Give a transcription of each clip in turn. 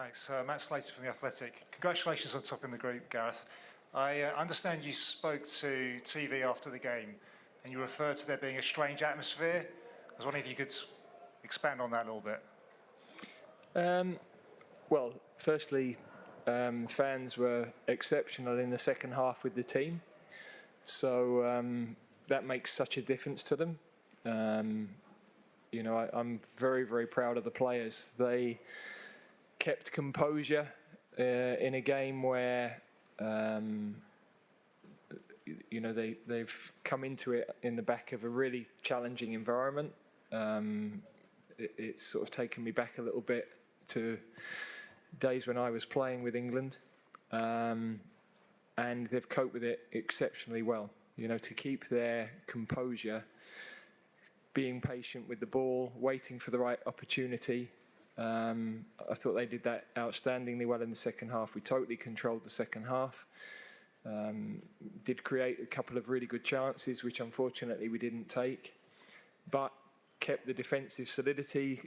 Thanks. Matt Slater from The Athletic. Congratulations on topping the group, Gareth. I understand you spoke to TV after the game and you referred to there being a strange atmosphere. I was wondering if you could expand on that a little bit. Well, firstly, fans were exceptional in the second half with the team. So that makes such a difference to them. You know, I'm very, very proud of the players. They kept composure in a game where, you know, they've come into it in the back of a really challenging environment. It's sort of taken me back a little bit to days when I was playing with England. And they've coped with it exceptionally well. You know, to keep their composure, being patient with the ball, waiting for the right opportunity. I thought they did that outstandingly well in the second half. We totally controlled the second half. Did create a couple of really good chances, which unfortunately we didn't take, but kept the defensive solidity,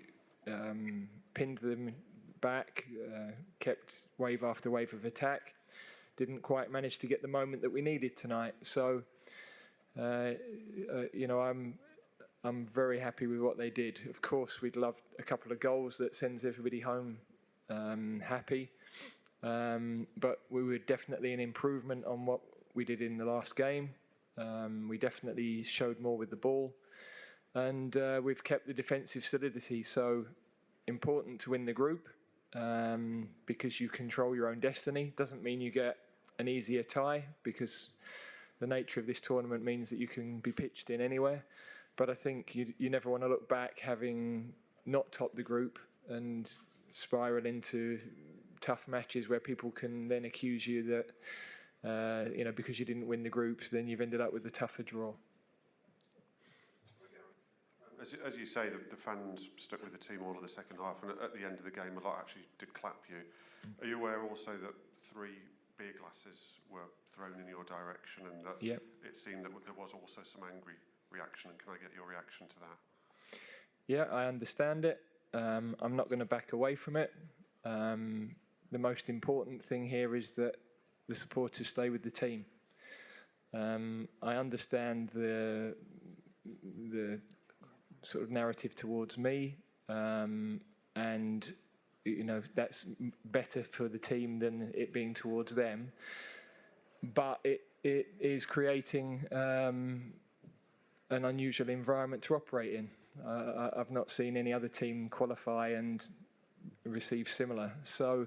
pinned them back, kept wave after wave of attack. Didn't quite manage to get the moment that we needed tonight. So, you know, I'm very happy with what they did. Of course, we'd love a couple of goals that sends everybody home happy. But we were definitely an improvement on what we did in the last game. We definitely showed more with the ball. And we've kept the defensive solidity. So important to win the group because you control your own destiny. Doesn't mean you get an easier tie because the nature of this tournament means that you can be pitched in anywhere. But I think you never want to look back having not topped the group and spiral into tough matches where people can then accuse you that, you know, because you didn't win the groups, then you've ended up with a tougher draw. As you say, the fans stuck with the team all of the second half, and at the end of the game, a lot actually did clap you. Are you aware also that 3 beer glasses were thrown in your direction, and that it seemed that there was also some angry reaction? And can I get your reaction to that? Yeah, I understand it. I'm not going to back away from it. The most important thing here is that the supporters stay with the team. I understand the sort of narrative towards me, and you know that's better for the team than it being towards them. But it is creating an unusual environment to operate in. I've not seen any other team qualify and receive similar. So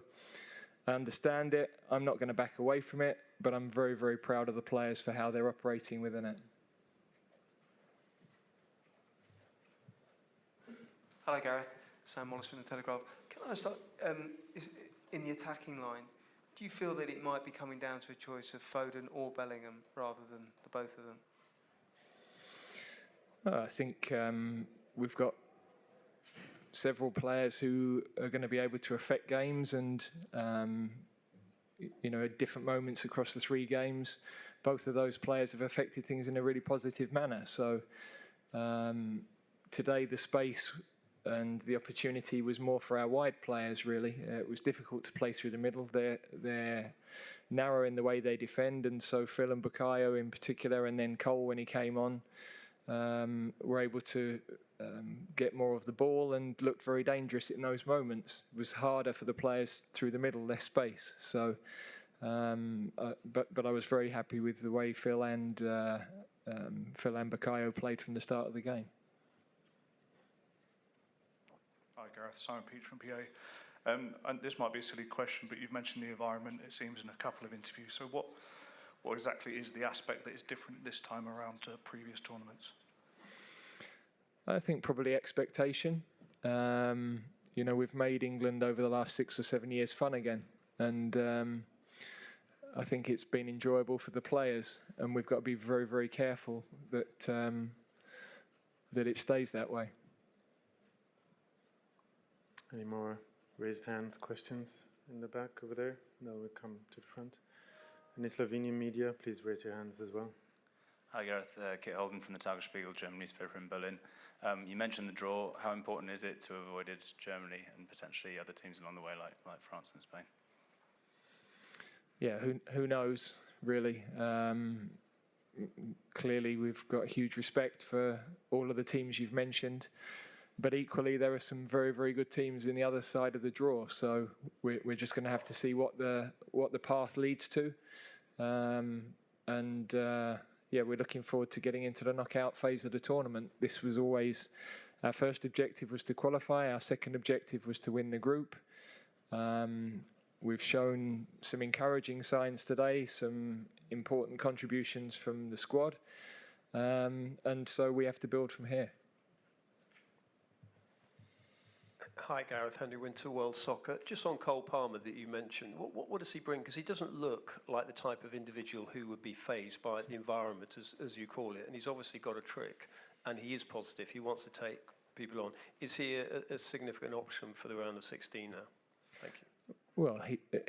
I understand it. I'm not going to back away from it, but I'm very, very proud of the players for how they're operating within it. Hello, Gareth. Sam Wallace from The Telegraph. Can I start in the attacking line? Do you feel that it might be coming down to a choice of Foden or Bellingham rather than the both of them? I think we've got several players who are going to be able to affect games, and you know, at different moments across the 3 games, both of those players have affected things in a really positive manner. So today the space and the opportunity was more for our wide players, really. It was difficult to play through the middle. They're narrow in the way they defend, and so Phil and Bukayo in particular, and then Cole when he came on, were able to get more of the ball and looked very dangerous in those moments. It was harder for the players through the middle, less space. So, but I was very happy with the way Phil and Bukayo played from the start of the game. Hi Gareth, Simon Peach from PA. And this might be a silly question, but you've mentioned the environment, it seems, in a couple of interviews. So what exactly is the aspect that is different this time around to previous tournaments? I think probably expectation. You know, we've made England over the last 6 or 7 years fun again, and I think it's been enjoyable for the players, and we've got to be very, very careful that that it stays that way. Any more raised hands, questions in the back over there? No, we'll come to the front. Any Slovenian media, please raise your hands as well. Hi Gareth, Kit Holden from the Tagesspiegel, German newspaper in Berlin. You mentioned the draw. How important is it to have avoided Germany and potentially other teams along the way like France and Spain? Yeah, who knows, really. Clearly, we've got huge respect for all of the teams you've mentioned, but equally, there are some very, very good teams in the other side of the draw. So we're just going to have to see what the path leads to, yeah, we're looking forward to getting into the knockout phase of the tournament. This was always our first objective was to qualify. Our second objective was to win the group. We've shown some encouraging signs today, some important contributions from the squad, and so we have to build from here. Hi Gareth, Henry Winter, World Soccer. Just on Cole Palmer that you mentioned, what does he bring? Because he doesn't look like the type of individual who would be fazed by the environment, as you call it, and he's obviously got a trick, and he is positive. He wants to take people on. Is he a significant option for the round of 16 now? Thank you. Well,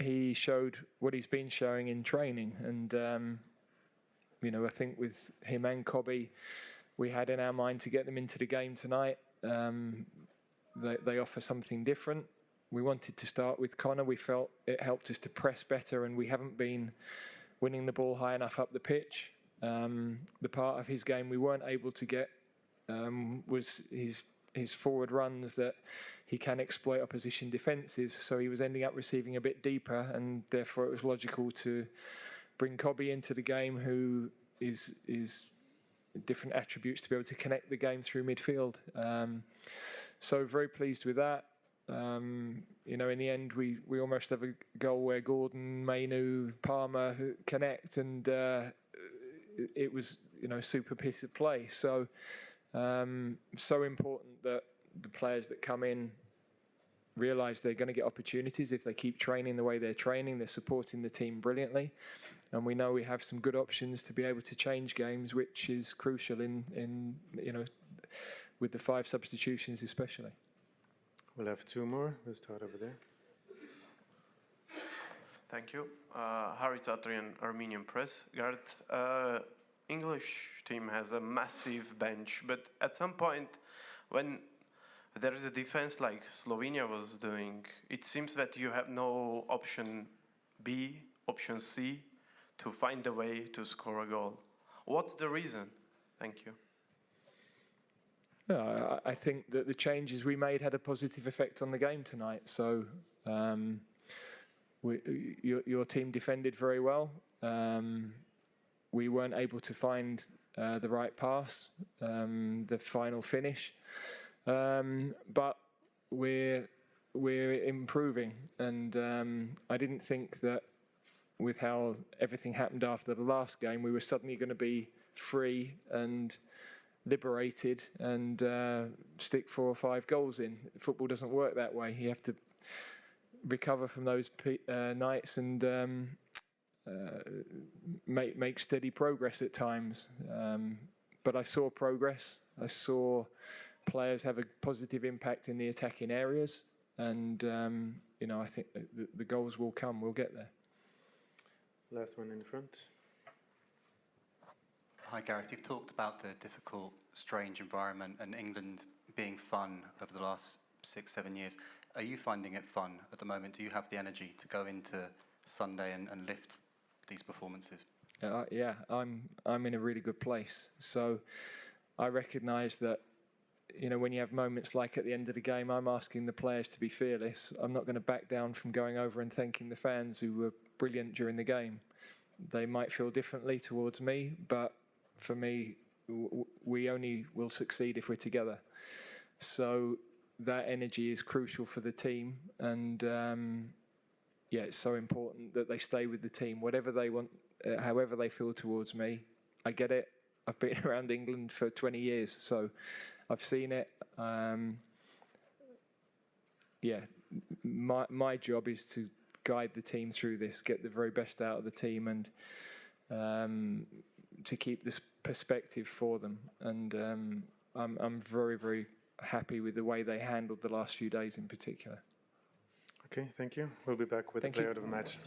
he showed what he's been showing in training, and you know, I think with him and Cobby, we had in our mind to get them into the game tonight. They offer something different. We wanted to start with Connor. We felt it helped us to press better, and we haven't been winning the ball high enough up the pitch. The part of his game we weren't able to get was his forward runs that he can exploit opposition defences. So he was ending up receiving a bit deeper, and therefore it was logical to bring Cobby into the game, who is different attributes to be able to connect the game through midfield. So very pleased with that. You know, in the end, we almost have a goal where Gordon, Mainu, Palmer connect, and it was, you know, a super piece of play. So so important that the players that come in realise they're going to get opportunities if they keep training the way they're training. They're supporting the team brilliantly, and we know we have some good options to be able to change games, which is crucial in you know, with the 5 substitutions especially. We'll have 2 more. We'll start over there. Thank you. Harry Tatrian, Armenian Press. Gareth, English team has a massive bench, but at some point when there is a defense like Slovenia was doing, it seems that you have no option B, option C to find a way to score a goal. What's the reason? Thank you. No, I think that the changes we made had a positive effect on the game tonight. So your team defended very well. We weren't able to find the right pass, the final finish, but we're improving. And I didn't think that with how everything happened after the last game, we were suddenly going to be free and liberated and stick 4 or 5 goals in. Football doesn't work that way. You have to recover from those nights and make steady progress at times. But I saw progress. I saw players have a positive impact in the attacking areas, and you know, I think the goals will come. We'll get there. Last one in the front. Hi Gareth, you've talked about the difficult, strange environment and England being fun over the last 6-7 years. Are you finding it fun at the moment? Do you have the energy to go into Sunday and lift these performances? Yeah, I'm in a really good place. So I recognise that, you know, when you have moments like at the end of the game, I'm asking the players to be fearless. I'm not going to back down from going over and thanking the fans who were brilliant during the game. They might feel differently towards me, but for me, we only will succeed if we're together. So that energy is crucial for the team, and yeah, it's so important that they stay with the team, whatever they want, however they feel towards me. I get it. I've been around England for 20 years, so I've seen it. Yeah, my job is to guide the team through this, get the very best out of the team, and to keep this perspective for them. And I'm very, very happy with the way they handled the last few days in particular. Okay, thank you. We'll be back with the player of the match.